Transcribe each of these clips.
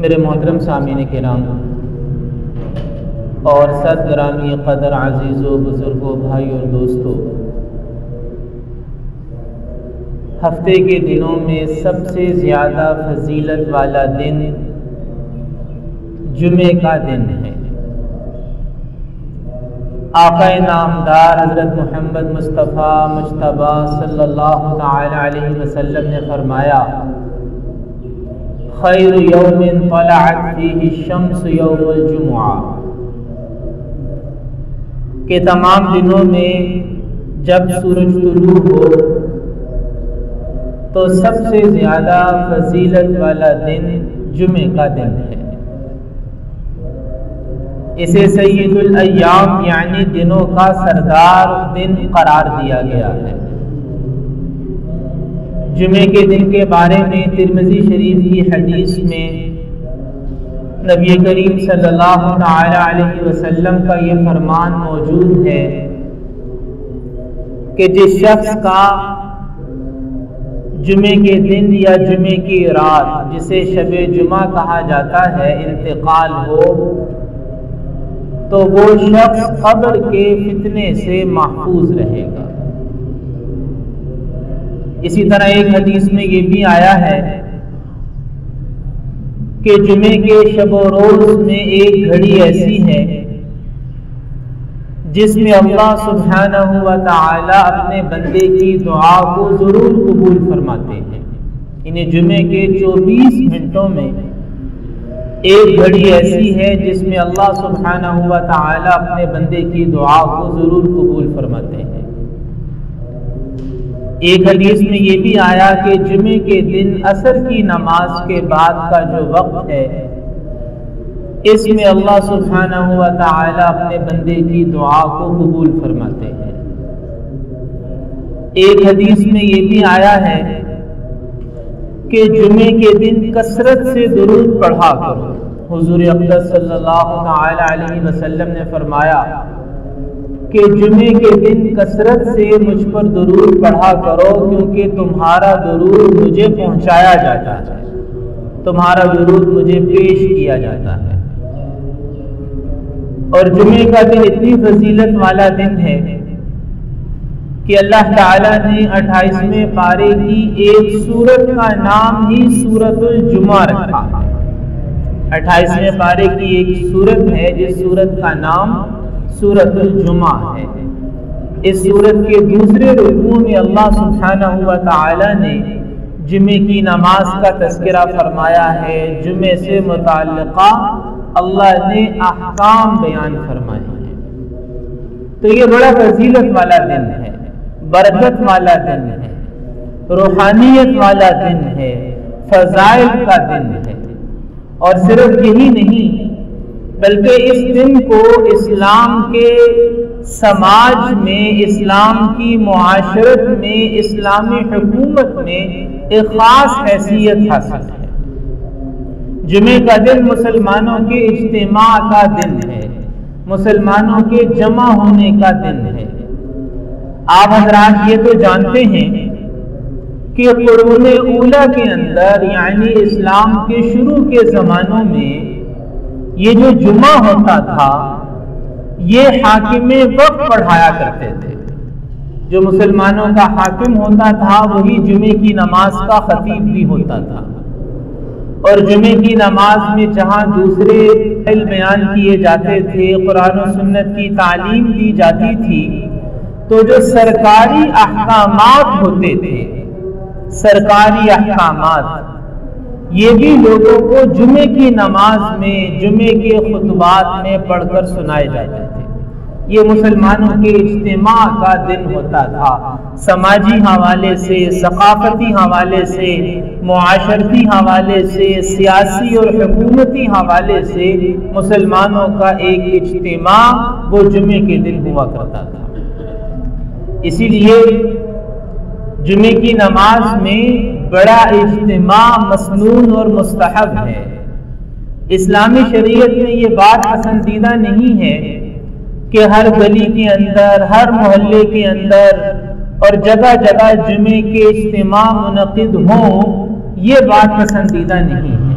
میرے محترم سامعین کرام اور صد گرامی قدر عزیزوں بزرگوں بھائی اور دوستوں، ہفتے کے دنوں میں سب سے زیادہ فضیلت والا دن جمعے کا دن ہے۔ آقا نامدار حضرت محمد مصطفیٰ مجتبیٰ صلی اللہ تعالی علیہ وسلم نے فرمایا، خیر یوم طلعت فیہ الشمس یوم الجمعہ، کہ تمام دنوں میں جب سورج طلوع ہو تو سب سے زیادہ فضیلت والا دن جمعے کا دن ہے۔ اسے سید الایام یعنی دنوں کا سردار دن قرار دیا گیا ہے۔ جمعے کے دن کے بارے میں ترمذی شریف کی حدیث میں نبی کریم صلی اللہ تعالی علیہ وسلم کا یہ فرمان موجود ہے کہ جس شخص کا جمعے کے دن یا جمعے کی رات، جسے شب جمعہ کہا جاتا ہے، انتقال ہو تو وہ شخص قبر کے فتنے سے محفوظ رہے گا۔ اسی طرح ایک حدیث میں یہ بھی آیا ہے کہ جمعے کے شب و روز میں ایک گھڑی ایسی ہے جس میں اللہ سبحانہ و تعالی اپنے بندے کی دعا کو ضرور قبول فرماتے ہیں۔ انہیں جمعے کے 24 گھنٹوں میں ایک گھڑی ایسی ہے جس میں اللہ سبحانہ و تعالی اپنے بندے کی دعا کو ضرور قبول فرماتے ہیں۔ ایک حدیث میں یہ بھی آیا کہ جمعے کے دن عصر کی نماز کے بعد کا جو وقت ہے، اس میں اللہ سبحانہ و تعالی اپنے بندے کی دعا کو قبول فرماتے ہیں۔ ایک حدیث میں یہ بھی آیا ہے کہ جمعے کے دن کثرت سے درود پڑھا کرو۔ حضور اقدس صلی اللہ تعالی علیہ وسلم نے فرمایا کہ جمعے کے دن کثرت سے مجھ پر درود پڑھا کرو، کیونکہ تمہارا درود مجھے پہنچایا جاتا ہے، تمہارا درود مجھے پیش کیا جاتا ہے۔ اور جمعے کا دن اتنی فضیلت والا دن ہے کہ اللہ تعالیٰ نے 28ویں پارے کی ایک سورت کا نام ہی سورۃ الجمعہ رکھا ہے۔ 28ویں پارے کی ایک سورت ہے جس سورت کا نام سورۃ الجمعہ ہے۔ اس سورت کے دوسرے رکوع میں اللہ سبحانہ و تعالی نے جمعے کی نماز کا تذکرہ فرمایا ہے۔ جمعے سے متعلقہ اللہ نے احکام بیان فرمائے ہیں۔ تو یہ بڑا فضیلت والا دن ہے، برکت والا دن ہے، روحانیت والا دن ہے، فضائل کا دن ہے۔ اور صرف یہی نہیں بلکہ اس دن کو اسلام کے سماج میں، اسلام کی معاشرت میں، اسلامی حکومت میں ایک خاص حیثیت حاصل ہے۔ جمعے کا دن مسلمانوں کے اجتماع کا دن ہے، مسلمانوں کے جمع ہونے کا دن ہے۔ آپ حضرات یہ تو جانتے ہیں کہ قرون اولیٰ کے اندر یعنی اسلام کے شروع کے زمانوں میں یہ جو جمعہ ہوتا تھا یہ حاکم وقت پڑھایا کرتے تھے۔ جو مسلمانوں کا حاکم ہوتا تھا وہی جمعے کی نماز کا خطیب بھی ہوتا تھا۔ اور جمعے کی نماز میں جہاں دوسرے علم بیان کیے جاتے تھے، قرآن و سنت کی تعلیم دی جاتی تھی، تو جو سرکاری احکامات ہوتے تھے، سرکاری احکامات، یہ بھی لوگوں کو جمعے کی نماز میں، جمعے کے خطبات میں پڑھ کر سنائے جاتے تھے۔ یہ مسلمانوں کے اجتماع کا دن ہوتا تھا۔ سماجی حوالے سے، ثقافتی حوالے سے، معاشرتی حوالے سے، سیاسی اور حکومتی حوالے سے مسلمانوں کا ایک اجتماع وہ جمعے کے دن ہوا کرتا تھا۔ اسی لیے جمعے کی نماز میں بڑا اجتماع مسنون اور مستحب ہے۔ اسلامی شریعت میں یہ بات پسندیدہ نہیں ہے کہ ہر گلی کے اندر، ہر محلے کے اندر اور جگہ جگہ جمعے کے اجتماع منعقد ہوں، یہ بات پسندیدہ نہیں ہے۔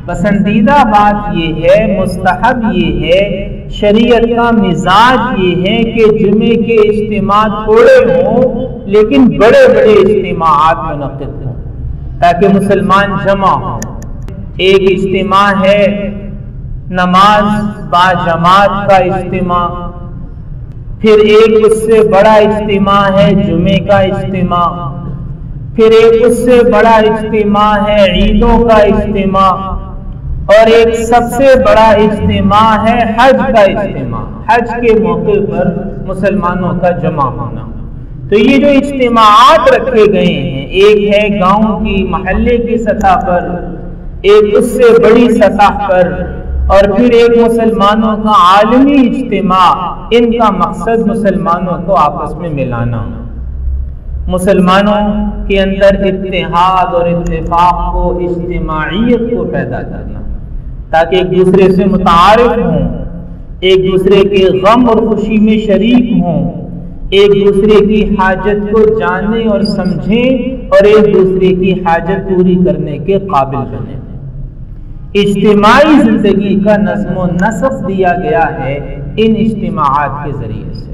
پسندیدہ بات یہ ہے، مستحب یہ ہے، شریعت کا مزاج یہ ہے کہ جمعے کے اجتماع تھوڑے ہوں لیکن بڑے بڑے اجتماعات منعقد ہوں تاکہ مسلمان جمع ہوں۔ ایک اجتماع ہے نماز با جماعت کا اجتماع، پھر ایک اس سے بڑا اجتماع ہے جمعے کا اجتماع، پھر ایک اس سے بڑا اجتماع ہے عیدوں کا اجتماع، اور ایک سب سے بڑا اجتماع ہے حج کا اجتماع، حج کے موقع پر مسلمانوں کا جمع ہونا۔ تو یہ جو اجتماعات رکھے گئے ہیں، ایک ہے گاؤں کی محلے کی سطح پر، ایک اس سے بڑی سطح پر، اور پھر ایک مسلمانوں کا عالمی اجتماع، ان کا مقصد مسلمانوں کو آپس میں ملانا، مسلمانوں کے اندر اتحاد اور اتفاق کو، اجتماعیت کو پیدا کرنا، تاکہ ایک دوسرے سے متعارف ہوں، ایک دوسرے کے غم اور خوشی میں شریک ہوں، ایک دوسرے کی حاجت کو جانیں اور سمجھیں اور ایک دوسرے کی حاجت پوری کرنے کے قابل بنیں۔ اجتماعی زندگی کا نظم و نسق دیا گیا ہے ان اجتماعات کے ذریعے سے۔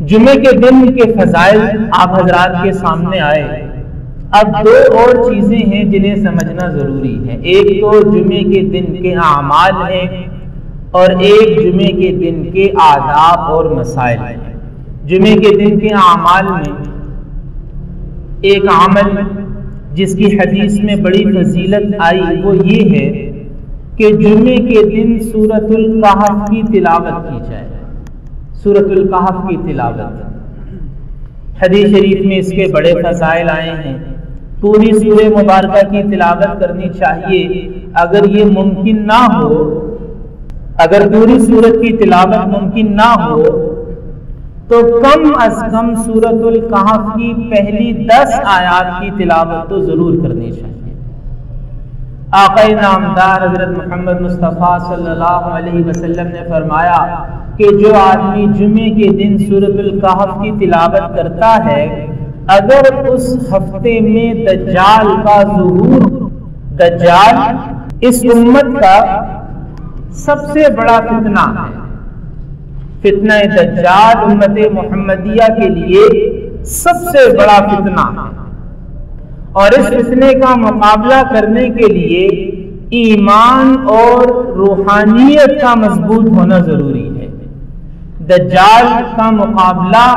جمعے کے دن کے فضائل آپ حضرات کے سامنے آئے۔ اب دو اور چیزیں ہیں جنہیں سمجھنا ضروری ہے، ایک تو جمعے کے دن کے اعمال ہیں اور ایک جمعے کے دن کے آداب اور مسائل ہیں۔ جمعے کے دن کے اعمال میں ایک عمل جس کی حدیث میں بڑی فضیلت آئی وہ یہ ہے کہ جمعے کے دن سورۃ الکہف کی تلاوت کی جائے، سورۃ الکہف کی تلاوت۔ حدیث شریف میں اس کے بڑے فضائل آئے ہیں، پوری سورہ مبارکہ کی تلاوت کرنی چاہیے۔ اگر یہ ممکن نہ ہو، اگر پوری سورت کی تلاوت ممکن نہ ہو تو کم از کم سورۃ الکہف کی پہلی 10 آیات کی تلاوت تو ضرور کرنی چاہیے۔ آقا نامدار حضرت محمد مصطفیٰ صلی اللہ علیہ وسلم نے فرمایا کہ جو آدمی جمعے کے دن سورۃ الکہف کی تلاوت کرتا ہے، اگر اس ہفتے میں دجال کا ظہور، دجال اس امت کا سب سے بڑا فتنہ ہے، فتنہ دجال امت محمدیہ کے لیے سب سے بڑا فتنہ ہے، اور اس فتنے کا مقابلہ کرنے کے لیے ایمان اور روحانیت کا مضبوط ہونا ضروری ہے۔ دجال کا مقابلہ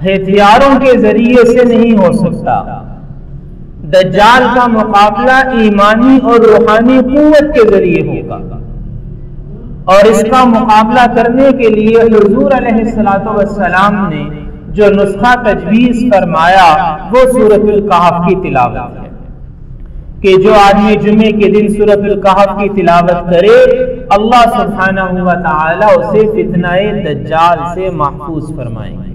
ہتھیاروں کے ذریعے سے نہیں ہو سکتا، دجال کا مقابلہ ایمانی اور روحانی قوت کے ذریعے ہوگا، اور اس کا مقابلہ کرنے کے لیے حضور علیہ السلام نے جو نسخہ تجویز فرمایا وہ سورۃ الکہف کی تلاوت ہے، کہ جو آدمی جمعے کے دن سورۃ الکہف کی تلاوت کرے، اللہ سبحانہ و تعالی اسے فتنہ دجال سے محفوظ فرمائیں گے۔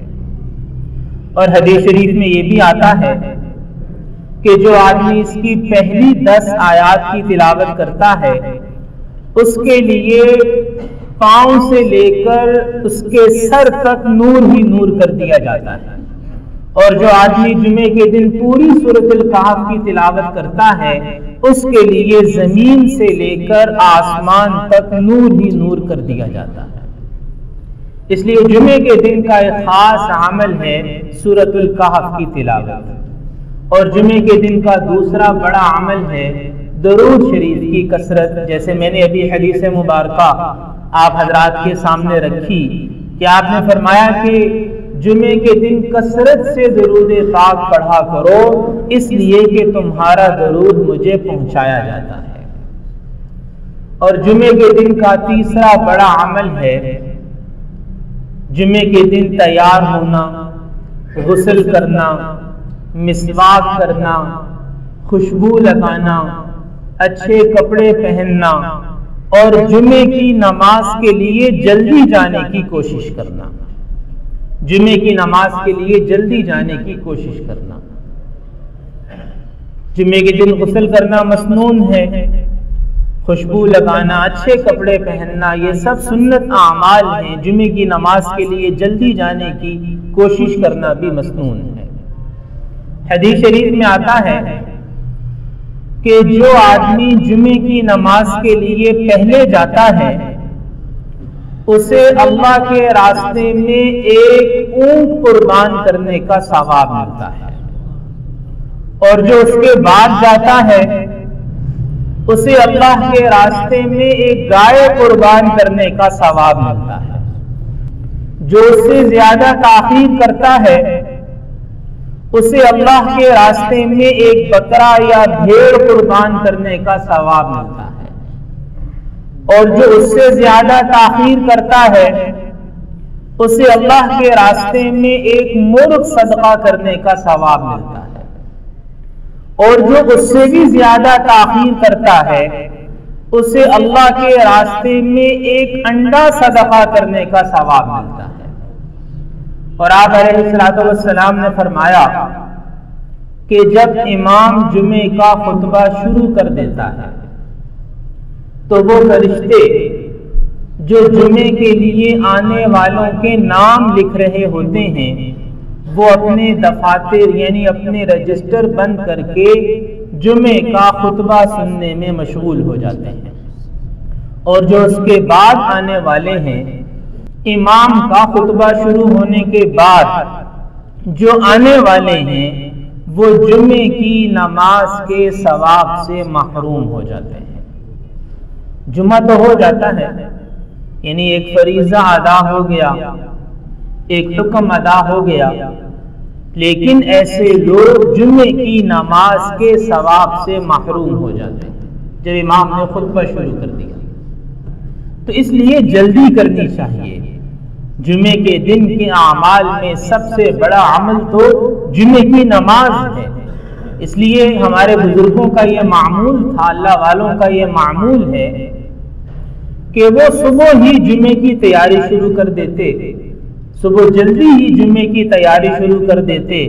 اور حدیث شریف میں یہ بھی آتا ہے کہ جو آدمی اس کی پہلی 10 آیات کی تلاوت کرتا ہے، اس کے لیے پاؤں سے لے کر اس کے سر تک نور ہی نور کر دیا جاتا ہے، اور جو آدمی جمعے کے دن پوری سورۃ الکہف کی تلاوت کرتا ہے، اس کے لیے زمین سے لے کر آسمان تک نور ہی نور کر دیا جاتا ہے۔ اس لیے جمعے کے دن کا ایک خاص عمل ہے سورۃ الکہف کی تلاوت، اور جمعے کے دن کا دوسرا بڑا عمل ہے درود شریف کی کثرت۔ جیسے میں نے ابھی حدیث مبارکہ آپ حضرات کے سامنے رکھی کہ آپ نے فرمایا کہ جمعے کے دن کثرت سے درود پاک پڑھا کرو، اس لیے کہ تمہارا درود مجھے پہنچایا جاتا ہے۔ اور جمعے کے دن کا تیسرا بڑا عمل ہے جمعے کے دن تیار ہونا، غسل کرنا، مسواک کرنا، خوشبو لگانا، اچھے کپڑے پہننا، اور جمعے کی نماز کے لیے جلدی جانے کی کوشش کرنا، جمعے کی نماز کے لیے جلدی جانے کی کوشش کرنا۔ جمعے کے دن غسل کرنا مسنون ہے، خوشبو لگانا، اچھے کپڑے پہننا، یہ سب سنت اعمال ہیں۔ جمعے کی نماز کے لیے جلدی جانے کی کوشش کرنا بھی مسنون ہے۔ حدیث شریف میں آتا ہے کہ جو آدمی جمعے کی نماز کے لیے پہلے جاتا ہے اسے اللہ کے راستے میں ایک اونٹ قربان کرنے کا ثواب ملتا ہے، اور جو اس کے بعد جاتا ہے اسے اللہ کے راستے میں ایک گائے قربان کرنے کا ثواب ملتا ہے۔ جو اس سے زیادہ تاخیر کرتا ہے اسے اللہ کے راستے میں ایک بکرا یا بھیڑ قربان کرنے کا ثواب ملتا ہے، اور جو اس سے زیادہ تاخیر کرتا ہے اسے اللہ کے راستے میں ایک مرغ صدقہ کرنے کا ثواب ملتا ہے، اور جو اس سے بھی زیادہ تاخیر کرتا ہے اسے اللہ کے راستے میں ایک انڈا صدقہ کرنے کا ثواب ملتا ہے۔ اور آپ علیہ الصلوۃ والسلام نے فرمایا کہ جب امام جمعے کا خطبہ شروع کر دیتا ہے تو وہ فرشتے جو جمعے کے لیے آنے والوں کے نام لکھ رہے ہوتے ہیں وہ اپنے دفاتر یعنی اپنے رجسٹر بند کر کے جمعے کا خطبہ سننے میں مشغول ہو جاتے ہیں، اور جو اس کے بعد آنے والے ہیں امام کا خطبہ شروع ہونے کے بعد جو آنے والے ہیں وہ جمعے کی نماز کے ثواب سے محروم ہو جاتے ہیں۔ جمعہ تو ہو جاتا ہے، یعنی ایک فریضہ ادا ہو گیا، ایک حکم ادا ہو گیا، لیکن ایسے لوگ جمعے کی نماز کے ثواب سے محروم ہو جاتے ہیں جب امام نے خطبہ شروع کر دیا۔ تو اس لیے جلدی کرنی چاہیے۔ جمعے کے دن کے اعمال میں سب سے بڑا عمل تو جمعے کی نماز ہے، اس لیے ہمارے بزرگوں کا یہ معمول تھا، اللہ والوں کا یہ معمول ہے کہ وہ صبح ہی جمعے کی تیاری شروع کر دیتے، صبح جلدی ہی جمعے کی تیاری شروع کر دیتے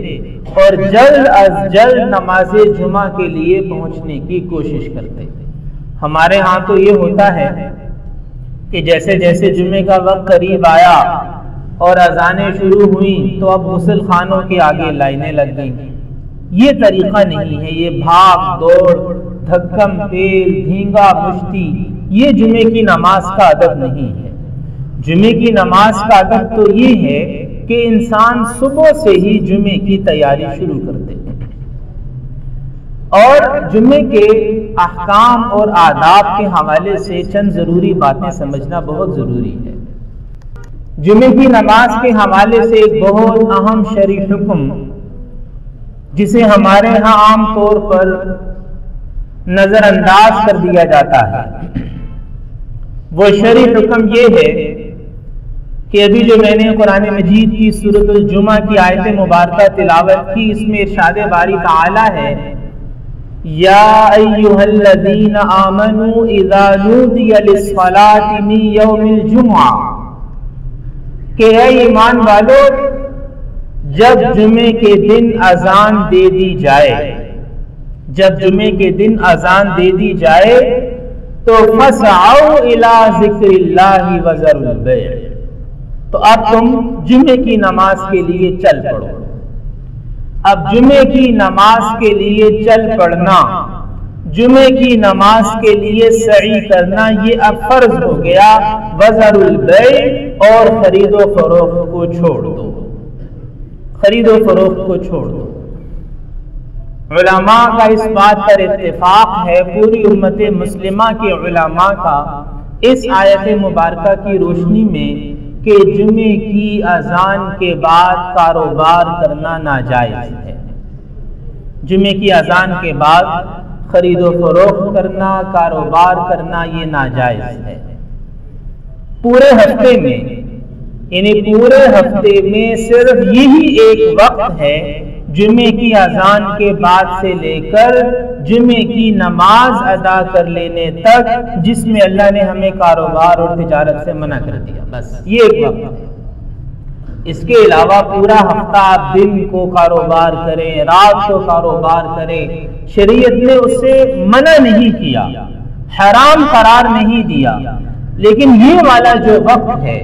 اور جلد از جلد نماز جمعہ کے لیے پہنچنے کی کوشش کرتے۔ ہمارے ہاں تو یہ ہوتا ہے کہ جیسے جیسے جمعے کا وقت قریب آیا اور اذانیں شروع ہوئیں تو اب غسل خانوں کے آگے لائنیں لگ گئیں۔ یہ طریقہ نہیں ہے، یہ بھاگ دوڑ، دھکم پیل، دھینگا مشتی، یہ جمعے کی نماز کا ادب نہیں ہے۔ جمعے کی نماز کا ادب تو یہ ہے کہ انسان صبح سے ہی جمعے کی تیاری شروع کر دے، اور جمعے کے احکام اور آداب کے حوالے سے چند ضروری باتیں سمجھنا بہت ضروری ہے۔ جمعے کی نماز کے حوالے سے ایک بہت اہم شرعی حکم جسے ہمارے ہاں عام طور پر نظر انداز کر دیا جاتا ہے، وہ شرعی حکم یہ ہے کہ ابھی جو میں نے قرآن مجید کی سورۃ الجمعہ کی آیت مبارکہ تلاوت کی، اس میں ارشاد باری تعالی ہے یا ایھا الذین آمنوا اذا نودی للصلاۃ من یوم الجمعہ، کہ اے ایمان والو جب جمعے کے دن اذان دے دی جائے، جب جمعے کے دن اذان دے دی جائے تو فسعوا الی ذکر اللہ وذروا البیع، تو اب تم جمعے کی نماز کے لیے چل پڑو۔ اب جمعے کی نماز کے لیے چل پڑنا، جمعے کی نماز کے لیے سعی کرنا، یہ اب فرض ہو گیا۔ وذروا البیع، اور خرید و فروخت کو چھوڑ دو، خرید و فروخت کو چھوڑ دو۔ علماء کا اس بات پر اتفاق ہے، پوری امت مسلمہ کے علماء کا اس آیت مبارکہ کی روشنی میں، کہ جمعے کی اذان کے بعد کاروبار کرنا ناجائز ہے۔ جمعے کی اذان کے بعد خرید و فروخت کرنا، کاروبار کرنا، یہ ناجائز ہے۔ پورے ہفتے میں، یعنی پورے ہفتے میں صرف یہی ایک وقت ہے جمعے کی اذان کے بعد سے لے کر جمعے کی نماز ادا کر لینے تک جس میں اللہ نے ہمیں کاروبار اور تجارت سے منع کر دیا، بس یہ ایک وقت ہے۔ اس کے علاوہ پورا ہفتہ آپ دن کو کاروبار کریں، رات کو کاروبار کریں، شریعت نے اس سے منع نہیں کیا، حرام قرار نہیں دیا، لیکن یہ والا جو وقت ہے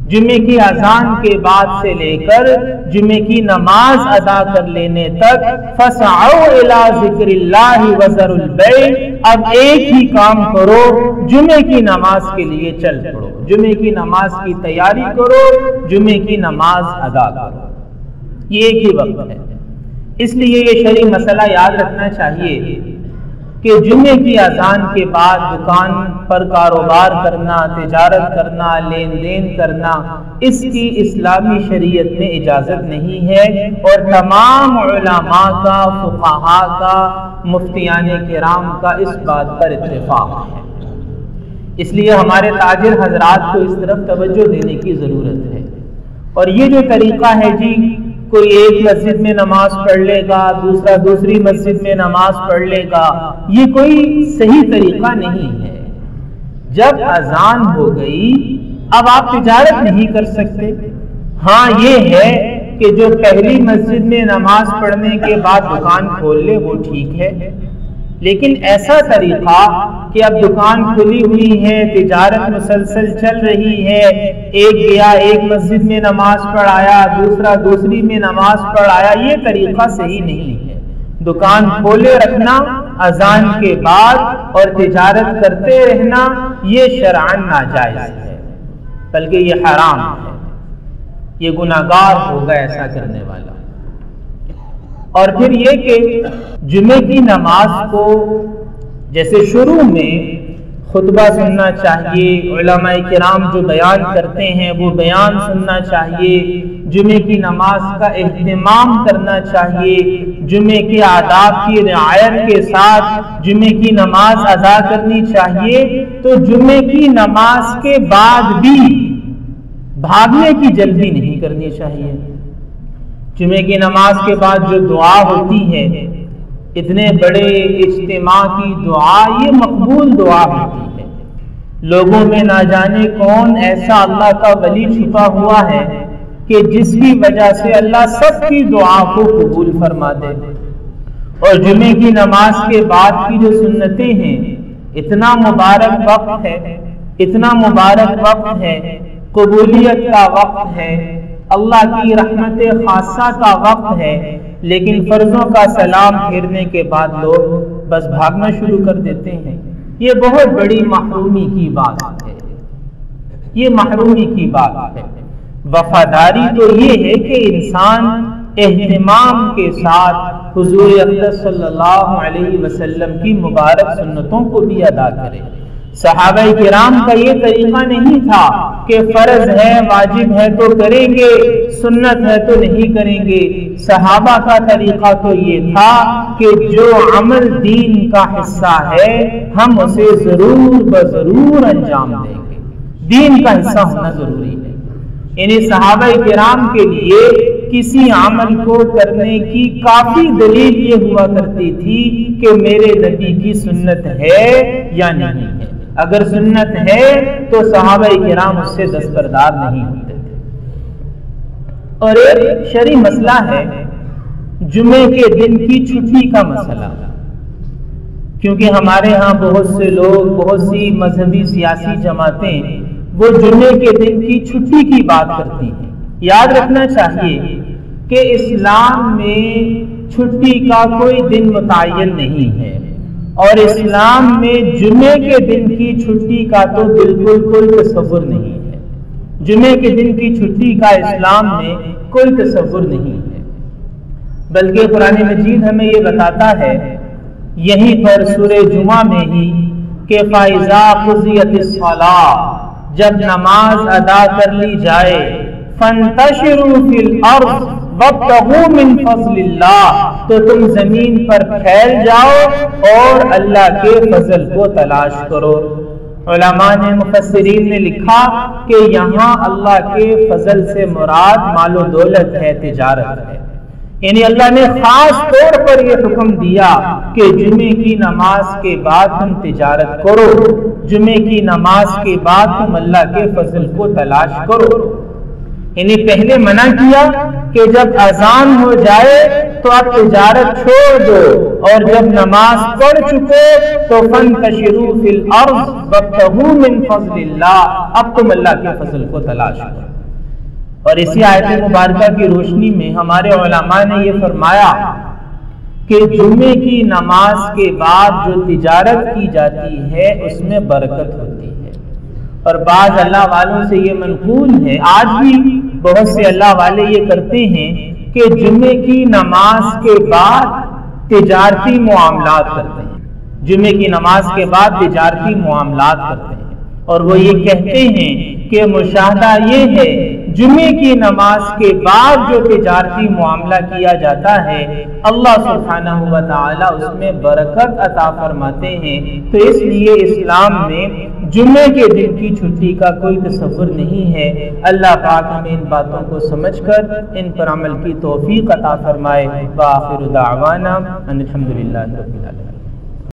جمعے کی اذان کے بعد سے لے کر جمعے کی نماز ادا کر لینے تک فسعوا الی ذکر اللہ وذروا البیع، اب ایک ہی کام کرو، جمعے کی نماز کے لیے چل پڑو، جمعے کی نماز کی تیاری کرو، جمعے کی نماز ادا کرو، یہ ایک ہی وقت ہے۔ اس لیے یہ شرعی مسئلہ یاد رکھنا چاہیے کہ جمعے کی اذان کے بعد دکان پر کاروبار کرنا، تجارت کرنا، لین دین کرنا، اس کی اسلامی شریعت میں اجازت نہیں ہے، اور تمام علماء کا، فقہاء کا، مفتیان کرام کا اس بات پر اتفاق ہے۔ اس لیے ہمارے تاجر حضرات کو اس طرف توجہ دینے کی ضرورت ہے۔ اور یہ جو طریقہ ہے جی، کوئی ایک مسجد میں نماز پڑھ لے گا، دوسرا دوسری مسجد میں نماز پڑھ لے گا، یہ کوئی صحیح طریقہ نہیں ہے۔ جب اذان ہو گئی اب آپ تجارت نہیں کر سکتے۔ ہاں یہ ہے کہ جو پہلی مسجد میں نماز پڑھنے کے بعد دکان کھول لے وہ ٹھیک ہے، لیکن ایسا طریقہ کہ اب دکان کھلی ہوئی ہے، تجارت مسلسل چل رہی ہے، ایک گیا ایک مسجد میں نماز پڑھ آیا، دوسرا دوسری میں نماز پڑھ آیا، یہ طریقہ صحیح نہیں ہے۔ دکان کھولے رکھنا اذان کے بعد اور تجارت کرتے رہنا یہ شرعاً ناجائز ہے، بلکہ یہ حرام ہے، یہ گناہگار ہوگا ایسا کرنے والا۔ اور پھر یہ کہ جمعے کی نماز کو جیسے شروع میں خطبہ سننا چاہیے، علماء کرام جو بیان کرتے ہیں وہ بیان سننا چاہیے، جمعے کی نماز کا اہتمام کرنا چاہیے، جمعے کے آداب کی رعایت کے ساتھ جمعے کی نماز ادا کرنی چاہیے، تو جمعے کی نماز کے بعد بھی بھاگنے کی جلدی نہیں کرنی چاہیے۔ جمعے کی نماز کے بعد جو دعا ہوتی ہے، اتنے بڑے اجتماع کی دعا، یہ مقبول دعا ہوتی ہے۔ لوگوں میں نہ جانے کون ایسا اللہ کا ولی چھپا ہوا ہے کہ جس کی وجہ سے اللہ سب کی دعا کو قبول فرما دے۔ اور جمعے کی نماز کے بعد کی جو سنتیں ہیں، اتنا مبارک وقت ہے، اتنا مبارک وقت ہے، قبولیت کا وقت ہے، اللہ کی رحمت خاصہ کا وقت ہے، لیکن فرضوں کا سلام پھیرنے کے بعد لوگ بس بھاگنا شروع کر دیتے ہیں۔ یہ بہت بڑی محرومی کی بات ہے، یہ محرومی کی بات ہے۔ وفاداری تو یہ ہے کہ انسان اہتمام کے ساتھ حضور اقدس صلی اللہ علیہ وسلم کی مبارک سنتوں کو بھی ادا کرے۔ صحابہ کرام کا یہ طریقہ نہیں تھا کہ فرض ہے، واجب ہے تو کریں گے، سنت ہے تو نہیں کریں گے۔ صحابہ کا طریقہ تو یہ تھا کہ جو عمل دین کا حصہ ہے ہم اسے ضرور بضرور انجام دیں گے، دین کا حصہ ہونا ضروری ہے۔ یعنی صحابہ کرام کے لیے کسی عمل کو کرنے کی کافی دلیل یہ ہوا کرتی تھی کہ میرے نبی کی سنت ہے یا نہیں ہے۔ اگر سنت ہے تو صحابہ کرام اس سے دستبردار نہیں ہوتے تھے۔ اور ایک شرعی مسئلہ ہے جمعے کے دن کی چھٹی کا مسئلہ، کیونکہ ہمارے ہاں بہت سے لوگ، بہت سی مذہبی سیاسی جماعتیں وہ جمعے کے دن کی چھٹی کی بات کرتی ہیں۔ یاد رکھنا چاہیے کہ اسلام میں چھٹی کا کوئی دن متعین نہیں ہے، اور اسلام میں جمعے کے دن کی چھٹی کا تو بالکل کوئی تصور نہیں ہے۔ جمعے کے دن کی چھٹی کا اسلام میں کوئی تصور نہیں ہے، بلکہ قرآن مجید ہمیں یہ بتاتا ہے یہیں پر سورہ جمعہ میں ہی کہ فَإِذَا قُضِيَتِ الصَّلَاةُ، جب نماز ادا کر لی جائے، فَانْتَشِرُوا فِي الْأَرْضِ وَابْتَغُوا مِنْ فَضْلِ اللَّهِ، تو تم زمین پر پھیل جاؤ اور اللہ کے فضل کو تلاش کرو۔ علماء نے، مفسرین نے لکھا کہ یہاں اللہ کے فضل سے مراد مال و دولت ہے، تجارت ہے۔ یعنی اللہ نے خاص طور پر یہ حکم دیا کہ جمعے کی نماز کے بعد تم تجارت کرو، جمعے کی نماز کے بعد تم اللہ کے فضل کو تلاش کرو۔ یعنی پہلے منع کیا کہ جب اذان ہو جائے تو آپ تجارت چھوڑ دو، اور جب نماز پڑھ چکے تو فَانْتَشِرُوا فِي الْأَرْضِ وَابْتَغُوا مِنْ فَضْلِ اللَّهِ، اب تم اللہ کے فضل کو تلاش کرو۔ اور اسی آیت مبارکہ کی روشنی میں ہمارے علماء نے یہ فرمایا کہ جمعے کی نماز کے بعد جو تجارت کی جاتی ہے اس میں برکت ہوتی ہے، اور بعض اللہ والوں سے یہ منقول ہے، آج بھی بہت سے اللہ والے یہ کرتے ہیں کہ جمعے کی نماز کے بعد تجارتی معاملات کرتے ہیں، جمعے کی نماز کے بعد تجارتی معاملات کرتے ہیں، اور وہ یہ کہتے ہیں کہ مشاہدہ یہ ہے جمعے کی نماز کے بعد جو تجارتی معاملہ کیا جاتا ہے اللہ سبحانہ و تعالی اس میں برکت عطا فرماتے ہیں، تو اس لیے اسلام میں جمعے کے دن کی چھٹی کا کوئی تصور نہیں ہے۔ اللہ پاک ہمیں ان باتوں کو سمجھ کر ان پر عمل کی توفیق عطا فرمائے۔ وآخر دعوانا ان الحمدللہ رب العالمین۔